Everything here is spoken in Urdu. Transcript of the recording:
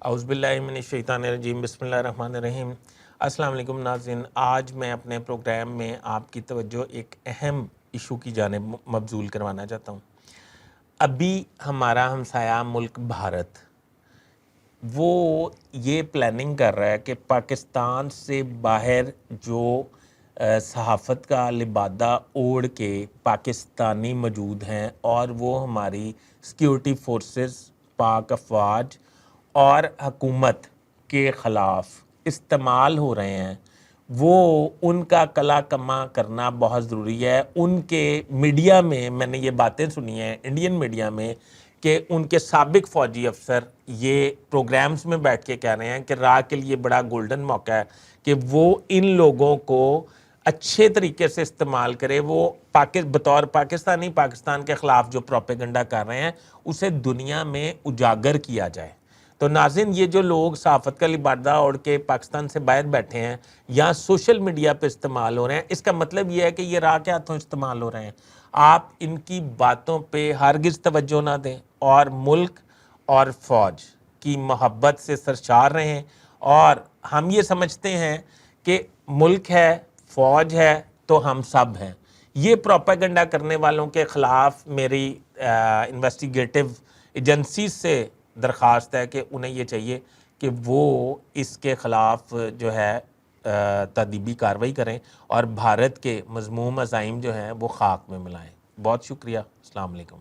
اعوذ باللہ من الشیطان الرجیم، بسم اللہ الرحمن الرحیم۔ السلام علیکم ناظرین، آج میں اپنے پروگرام میں آپ کی توجہ ایک اہم ایشو کی جانب مبذول کروانا چاہتا ہوں۔ ابھی ہمارا ہمسایہ ملک بھارت وہ یہ پلاننگ کر رہا ہے کہ پاکستان سے باہر جو صحافت کا لبادہ اوڑھ کے پاکستانی موجود ہیں اور وہ ہماری سیکیورٹی فورسز، پاک افواج اور حکومت کے خلاف استعمال ہو رہے ہیں، وہ ان کا کلا کما کرنا بہت ضروری ہے۔ ان کے میڈیا میں نے یہ باتیں سنی ہیں، انڈین میڈیا میں، کہ ان کے سابق فوجی افسر یہ پروگرامز میں بیٹھ کے کہہ رہے ہیں کہ راہ کے لیے بڑا گولڈن موقع ہے کہ وہ ان لوگوں کو اچھے طریقے سے استعمال کرے، وہ بطور پاکستان کے خلاف جو پروپیگنڈا کر رہے ہیں اسے دنیا میں اجاگر کیا جائے۔ تو ناظرین، یہ جو لوگ صحافت کا لبادہ اوڑھ کے پاکستان سے باہر بیٹھے ہیں یا سوشل میڈیا پہ استعمال ہو رہے ہیں، اس کا مطلب یہ ہے کہ یہ راہ کے ہاتھوں استعمال ہو رہے ہیں۔ آپ ان کی باتوں پہ ہرگز توجہ نہ دیں اور ملک اور فوج کی محبت سے سرشار رہیں، اور ہم یہ سمجھتے ہیں کہ ملک ہے، فوج ہے تو ہم سب ہیں۔ یہ پروپیگنڈا کرنے والوں کے خلاف میری انویسٹیگیٹو ایجنسیز سے درخواست ہے کہ انہیں یہ چاہیے کہ وہ اس کے خلاف جو ہے تادیبی کارروائی کریں اور بھارت کے مذموم عزائم جو ہیں وہ خاک میں ملائیں۔ بہت شکریہ۔ السلام علیکم۔